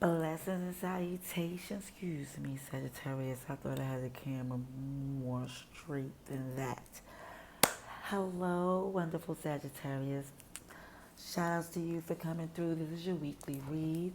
Blessings and salutations. Excuse me, Sagittarius. I thought I had the camera more straight than that. Hello, wonderful Sagittarius. Shout outs to you for coming through. This is your weekly read.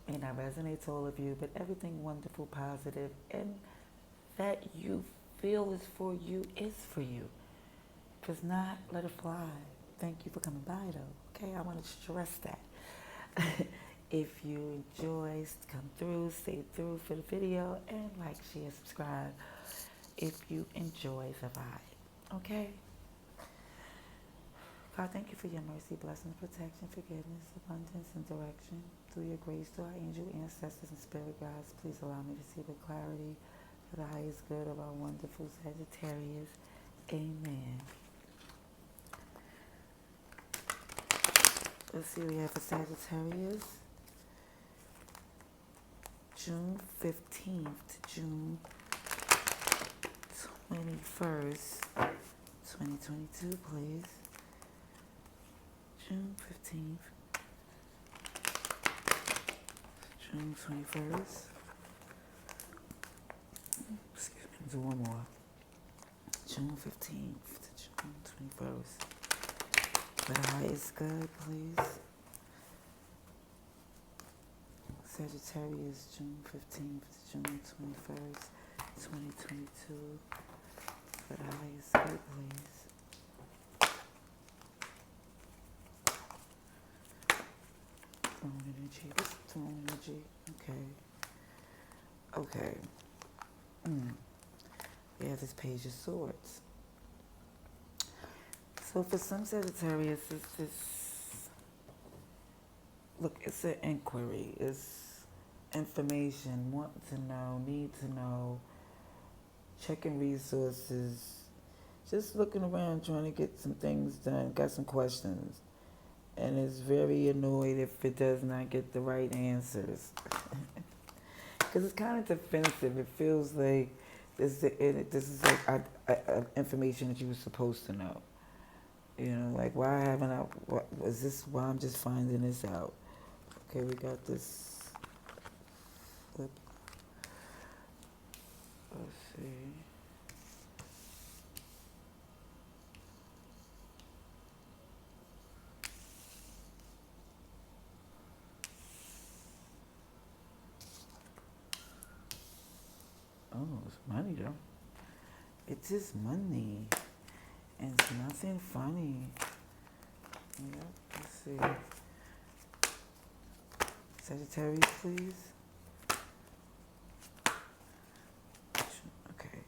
May not resonate to all of you, but everything wonderful, positive, and that you feel is for you is for you. If it's not, let it fly. Thank you for coming by, though. Okay, I want to stress that. If you enjoy, come through, stay through for the video, and like, share, subscribe if you enjoy the vibe. Okay? God, thank you for your mercy, blessings, protection, forgiveness, abundance, and direction. Through your grace, to our angel ancestors and spirit guides, please allow me to see with clarity for the highest good of our wonderful Sagittarius. Amen. Let's see what we have for Sagittarius. June 15th to June 21st, 2022, please. June 15th, June 21st. Excuse me, do one more. June 15th to June 21st. For the highest good, please. Sagittarius, June 15th to June 21st, 2022. For the highest good, please. Throne energy, throne energy. Okay. Yeah, this page of swords. So for some Sagittarius, it's an inquiry. It's information, wanting to know, need to know, checking resources, just looking around trying to get some things done, got some questions. And is very annoyed if it does not get the right answers. Because it's kind of defensive. It feels like this is like information that you were supposed to know. You know, like why haven't I, is this why I'm just finding this out? Okay, we got this flip. Let's see. Oh, it's money though. It is money. And it's nothing funny. Yep, let's see. Sagittarius, please. Okay.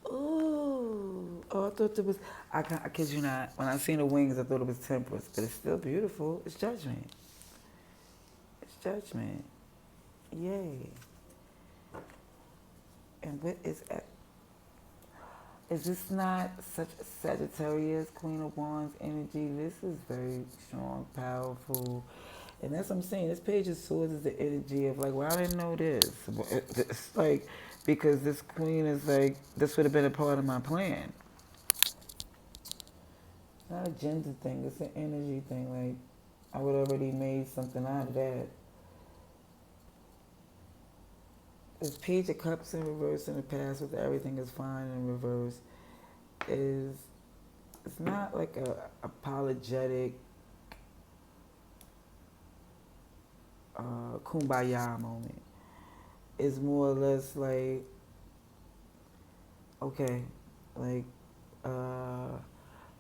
Ooh. Oh, I thought it was, I kid you not, when I seen the wings, I thought it was temperance, but it's still beautiful. It's judgment. It's judgment. Yay. And what is that? Is this not such a Sagittarius, Queen of Wands energy? This is very strong, powerful. And that's what I'm saying. This page of swords is the energy of like, well, I didn't know this. It's like, because this queen is like, this would have been a part of my plan. It's not a gender thing. It's an energy thing. Like, I would have already made something out of that. This page of cups in reverse in the past with everything is fine in reverse is, it's not like a apologetic kumbaya moment. It's more or less like, okay, like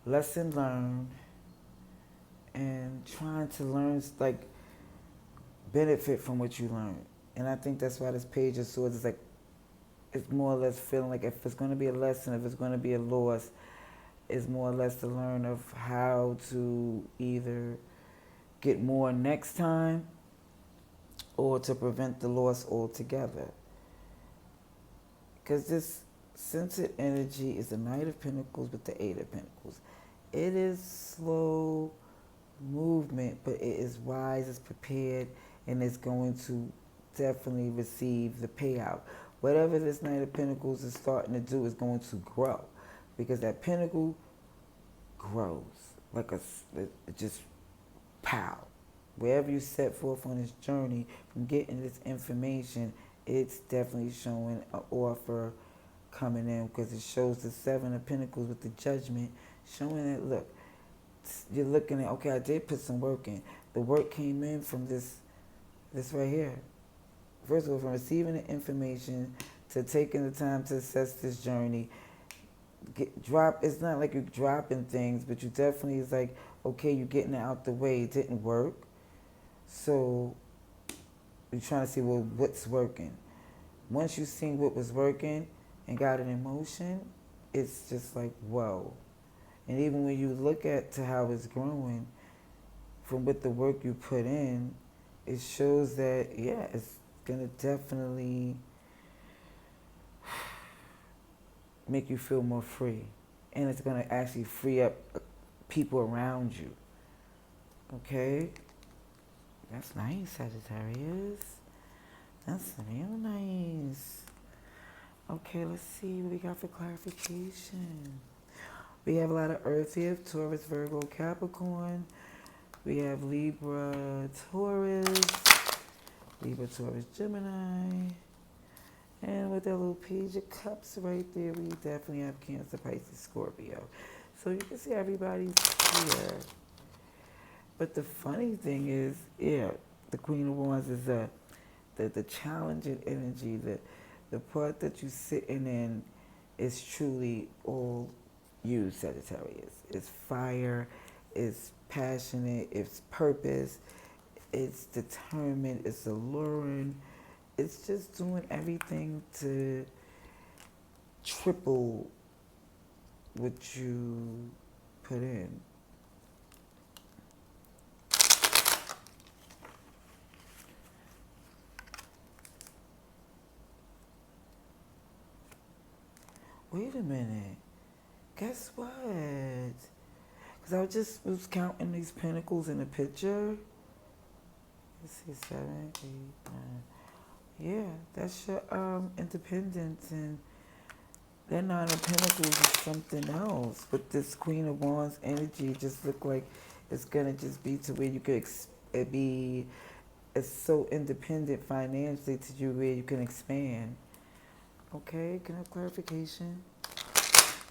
lesson learned and trying to learn, like benefit from what you learned. And I think that's why this page of swords is like, it's more or less feeling like if it's going to be a lesson, if it's going to be a loss, it's more or less to learn of how to either get more next time or to prevent the loss altogether. Because this centered energy is the Knight of Pentacles with the Eight of Pentacles. It is slow movement, but it is wise, it's prepared, and it's going to definitely receive the payout. Whatever this Knight of Pentacles is starting to do is going to grow, because that pentacle grows like it just pow. Wherever you set forth on this journey from getting this information, it's definitely showing an offer coming in, because it shows the Seven of Pentacles with the Judgment, showing that, look, you're looking at, okay, I did put some work in. The work came in from this right here. First of all, from receiving the information to taking the time to assess this journey. It's not like you're dropping things, but you definitely is like, okay, you're getting it out the way. It didn't work. So you're trying to see, well, what's working. Once you've seen what was working and got it in motion, it's just like, whoa. And even when you look at to how it's growing, from what the work you put in, it shows that, yeah, it's going to definitely make you feel more free. And it's going to actually free up people around you. Okay? That's nice, Sagittarius. That's real nice. Okay, let's see what we got for clarification. We have a lot of Earth here, Taurus, Virgo, Capricorn. We have Libra, Taurus, Libra, Taurus, Gemini. And with that little Page of Cups right there, we definitely have Cancer, Pisces, Scorpio. So you can see everybody's here. But the funny thing is, yeah, the Queen of Wands is the challenging energy, the part that you're sitting in is truly all you, Sagittarius. It's fire, it's passionate, it's purpose, it's determined, it's alluring. It's just doing everything to triple what you put in. Wait a minute. Guess what? Because I just was counting these pentacles in the picture. Let's see, 7, 8, 9. Yeah, that's your independence, and that Nine of Pentacles is something else. But this Queen of Wands energy just look like it's gonna just be to where you could be. It's so independent financially to you where you can expand. Okay, can I have clarification?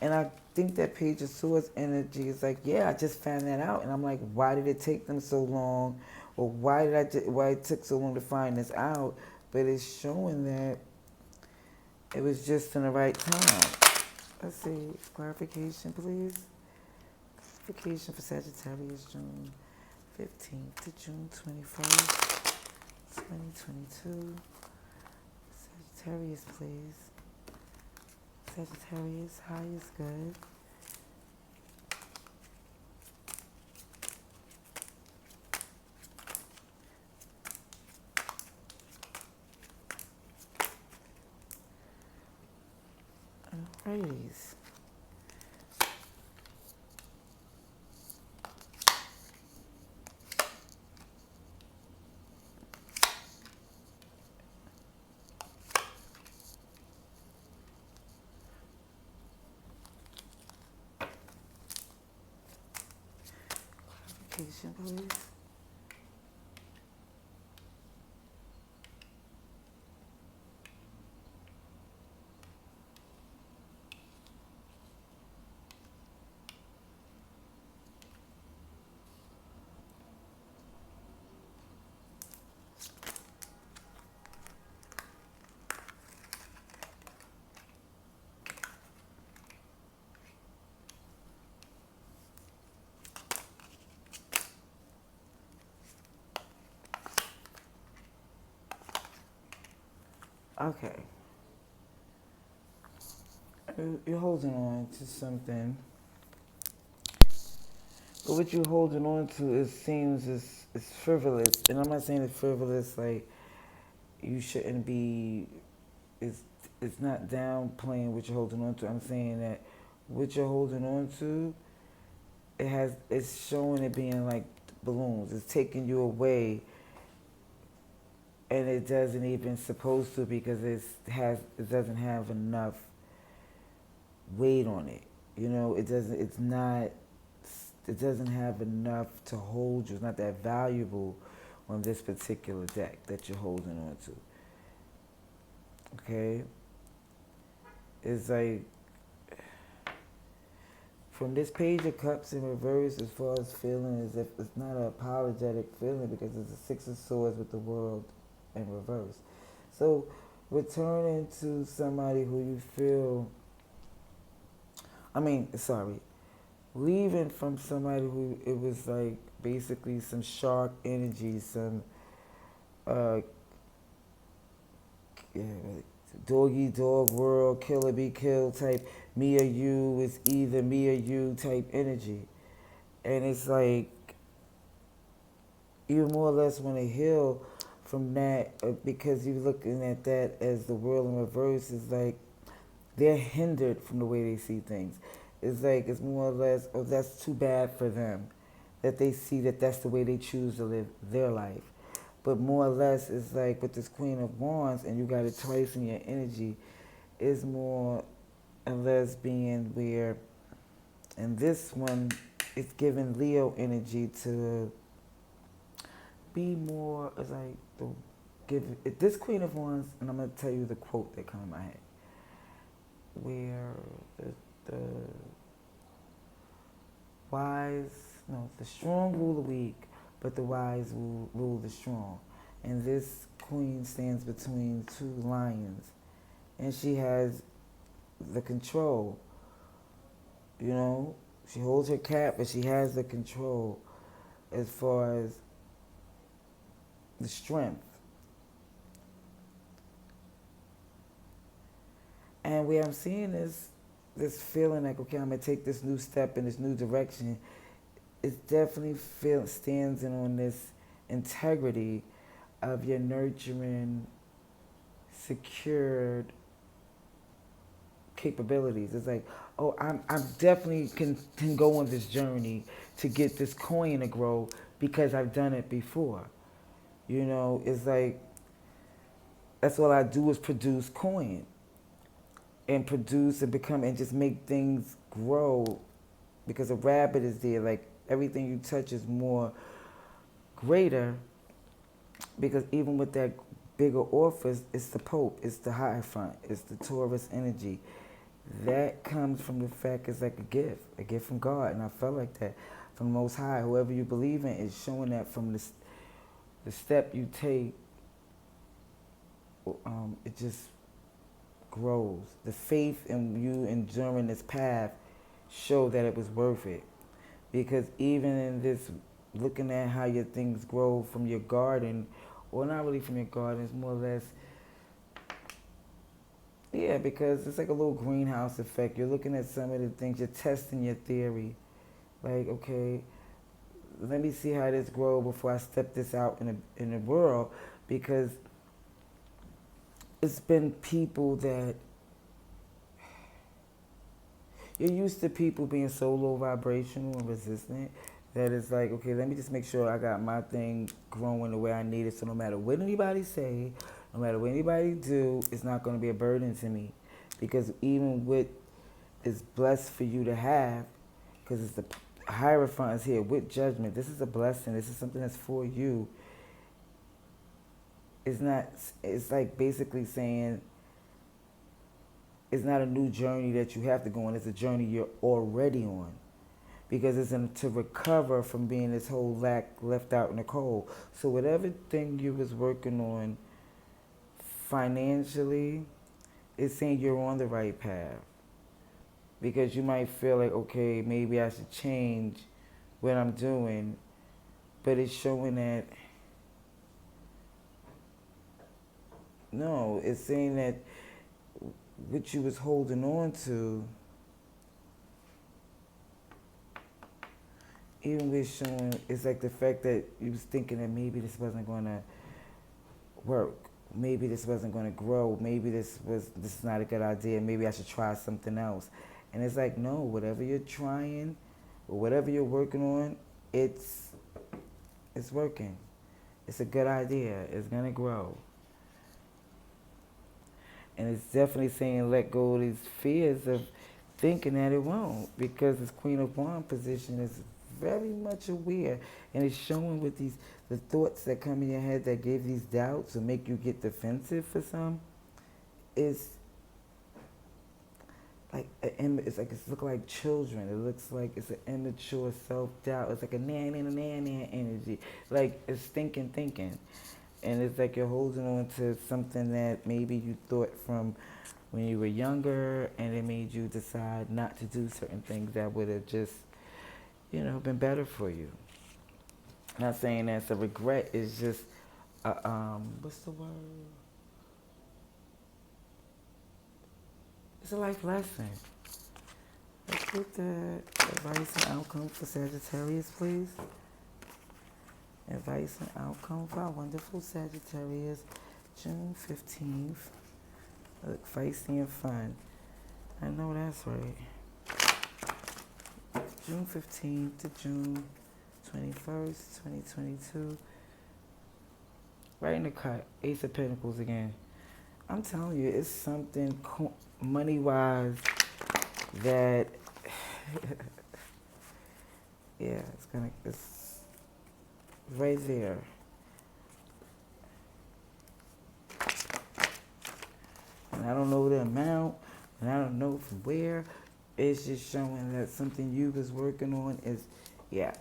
And I think that Page of Swords energy is like, yeah, I just found that out, and I'm like, why did it take them so long, or why it took so long to find this out? But it's showing that it was just in the right time. Let's see, clarification, please. Clarification for Sagittarius, June 15th to June 21st, 2022. Sagittarius, please. Sagittarius, high is good. Alrighties. Clarification, please. Okay. You're holding on to something. But what you're holding on to, it seems is frivolous. And I'm not saying it's frivolous like you shouldn't be, it's, it's not downplaying what you're holding on to. I'm saying that what you're holding on to, it's showing it being like balloons. It's taking you away, and it doesn't even supposed to, because it doesn't have enough weight on it. You know, it's not it doesn't have enough to hold you. It's not that valuable on this particular deck that you're holding on to. Okay? It's like from this Page of Cups in reverse, as far as feeling, as if it's not an apologetic feeling because it's a Six of Swords with the World in reverse. So returning to somebody who you feel, leaving from somebody who it was like basically some shark energy, some uh, yeah, dog eat dog world, killer be killed type, me or you, is either me or you type energy. And it's like, you more or less want to heal from that because you're looking at that as the world in reverse. Is like they're hindered from the way they see things. It's like it's more or less, oh, that's too bad for them that they see that that's the way they choose to live their life. But more or less, it's like with this Queen of Wands, and you got it twice in your energy, is more or less being where, and this one, it's giving Leo energy to be more, it's like, the give this Queen of Wands, and I'm going to tell you the quote that comes in my head, where the the strong rule the weak, but the wise will rule the strong. And this queen stands between two lions, and she has the control. You know, she holds her cap, but she has the control as far as the strength. And where I'm seeing this feeling like, okay, I'm gonna take this new step in this new direction, it definitely stands in on this integrity of your nurturing, secured capabilities. It's like, oh, I'm definitely can go on this journey to get this coin to grow because I've done it before. You know, it's like that's all I do is produce coin and produce and become and just make things grow because a rabbit is there. Like everything you touch is more greater because even with that bigger office, it's the Pope, it's the Hierophant, it's the Taurus energy. That comes from the fact it's like a gift from God. And I felt like that from the Most High. Whoever you believe in is showing that from the step you take, it just grows. The faith in you enduring this path show that it was worth it. Because even in this, looking at how your things grow from your garden, or not really from your garden, it's more or less, yeah, because it's like a little greenhouse effect. You're looking at some of the things, you're testing your theory. Like, okay, let me see how this grows before I step this out in the world, because it's been people that you're used to people being so low vibrational and resistant that it's like, okay, let me just make sure I got my thing growing the way I need it. So no matter what anybody say, no matter what anybody do, it's not going to be a burden to me. Because even what is blessed for you to have, because it's the Hierophant is here with judgment. This is a blessing. This is something that's for you. It's not, it's like basically saying, it's not a new journey that you have to go on. It's a journey you're already on. Because it's to recover from being this whole left out in the cold. So whatever thing you was working on financially, it's saying you're on the right path. Because you might feel like, okay, maybe I should change what I'm doing. But it's showing that, no, it's saying that what you was holding on to, even with showing, it's like the fact that you was thinking that maybe this wasn't going to work. Maybe this wasn't going to grow. Maybe this is not a good idea. Maybe I should try something else. And it's like, no, whatever you're trying or whatever you're working on, it's working. It's a good idea. It's going to grow. And it's definitely saying let go of these fears of thinking that it won't, because this Queen of Wands position is very much aware, and it's showing with the thoughts that come in your head that give these doubts or make you get defensive for some. Is like it's like it's look like children. It looks like it's an immature self doubt. It's like a nan energy. Like it's thinking, and it's like you're holding on to something that maybe you thought from when you were younger, and it made you decide not to do certain things that would have just, been better for you. Not saying that's a regret. It's just, what's the word? It's a life lesson. Let's get the advice and outcome for Sagittarius, please. Advice and outcome for our wonderful Sagittarius, June 15th. Look, feisty and fun. I know that's right. June 15th to June 21st, 2022. Right in the cut. Ace of Pentacles again. I'm telling you, it's something money-wise that, yeah, it's right there. And I don't know the amount, and I don't know from where. It's just showing that something you was working on is, yeah.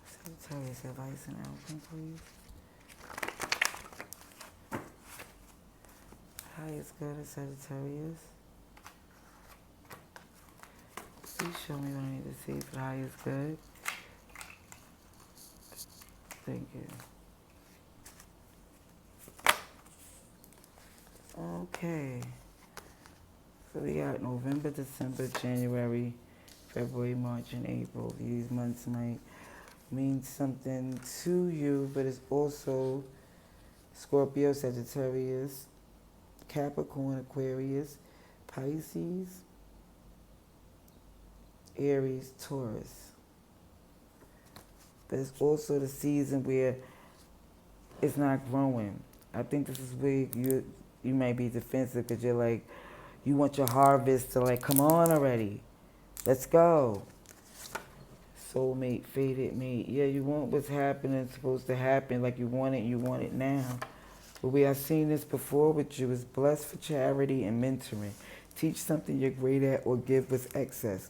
Sagittarius, advice and outcome, please. Highest good at Sagittarius. Please show me what I need to see for the highest good. Thank you. Okay. So we got November, December, January, February, March, and April. These months might mean something to you, but it's also Scorpio, Sagittarius, Capricorn, Aquarius, Pisces, Aries, Taurus. But it's also the season where it's not growing. I think this is where you might be defensive because you're like, you want your harvest to like, come on already. Let's go. Soulmate, fated mate. Yeah, you want what's happening, supposed to happen, like you want it now. But we have seen this before with you is blessed for charity and mentoring. Teach something you're great at or give with excess.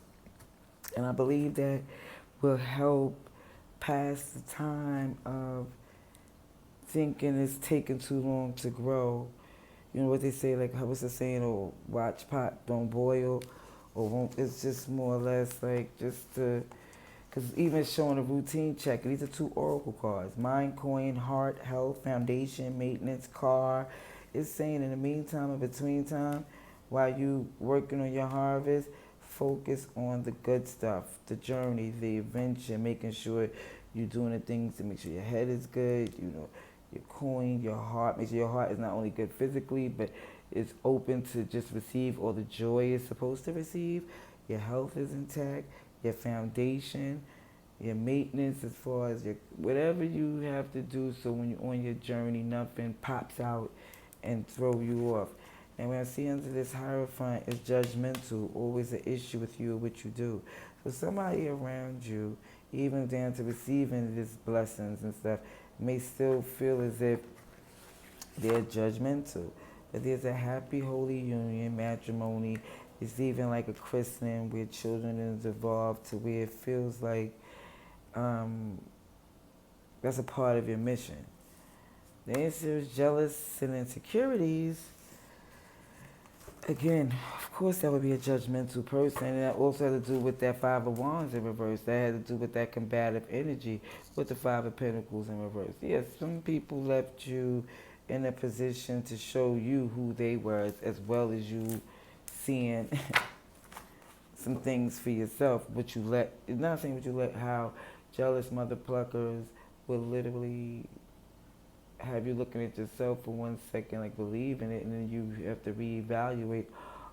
And I believe that will help pass the time of thinking it's taking too long to grow. You know what they say, like, what's the saying, or watch pot don't boil, or won't, it's just more or less like just to, because even showing a routine check, these are two oracle cards, mind, coin, heart, health, foundation, maintenance, car. It's saying in the meantime, in between time, while you working on your harvest, focus on the good stuff, the journey, the adventure, making sure you're doing the things to make sure your head is good, your coin, your heart. Make sure your heart is not only good physically, but it's open to just receive all the joy it's supposed to receive. Your health is intact, your foundation, your maintenance as far as your whatever you have to do so when you're on your journey, nothing pops out and throw you off. And when I see under this Hierophant, it's judgmental, always an issue with you or what you do. So somebody around you, even down to receiving these blessings and stuff, may still feel as if they're judgmental. But there's a happy, holy union, matrimony. It's even like a christening where children is involved to where it feels like that's a part of your mission. The answer is jealous and insecurities. Again, of course that would be a judgmental person, and that also had to do with that Five of Wands in reverse. That had to do with that combative energy with the Five of Pentacles in reverse. Yes, some people left you in a position to show you who they were, as well as you seeing some things for yourself. But you let, it's not saying what you let, how jealous mother pluckers will literally have you looking at yourself for 1 second, like believing it, and then you have to reevaluate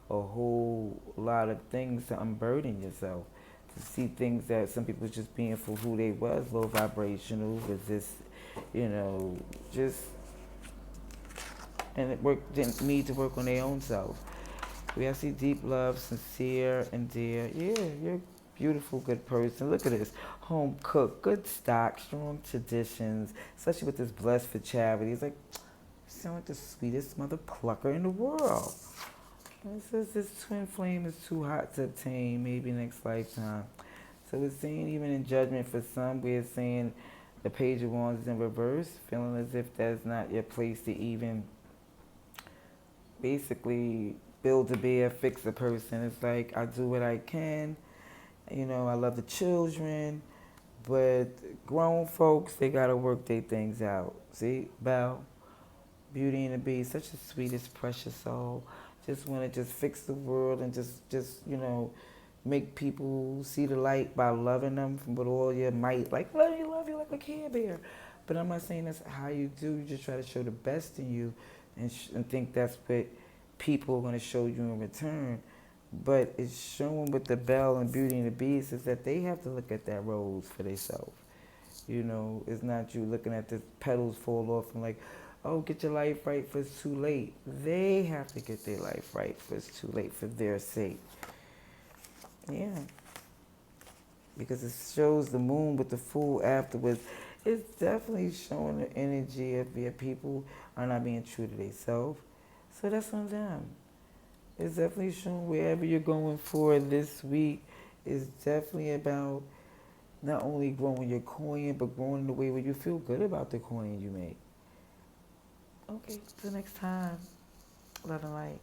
a whole lot of things to unburden yourself, to see things that some people just being for who they was, low vibrational, resist, just and it didn't need to work on their own self. I see deep love, sincere and dear. Yeah, you're a beautiful, good person. Look at this. Home cooked, good stock, strong traditions, especially with this blessed for charity. It's like, you sound like the sweetest mother plucker in the world. And it says this twin flame is too hot to obtain, maybe next lifetime. So it's saying even in judgment for some, we're saying the page of wands is in reverse, feeling as if that's not your place to even basically build a bear, fix a person. It's like I do what I can. I love the children, but grown folks, they gotta work their things out. See, Belle, Beauty and the Beast, such a sweetest, precious soul. Just wanna just fix the world and just make people see the light by loving them with all your might. Like love you like a Care Bear. But I'm not saying that's how you do. You just try to show the best in you, and think that's what people are going to show you in return. But it's showing with the Belle and Beauty and the Beast is that they have to look at that rose for themselves. It's not you looking at the petals fall off and like, oh, get your life right for it's too late. They have to get their life right for it's too late for their sake. Yeah. Because it shows the moon with the Fool afterwards. It's definitely showing the energy of your people are not being true to themselves. So that's on them. It's definitely showing wherever you're going for this week is definitely about not only growing your coin, but growing in the way where you feel good about the coin you make. Okay, till next time. Love and light.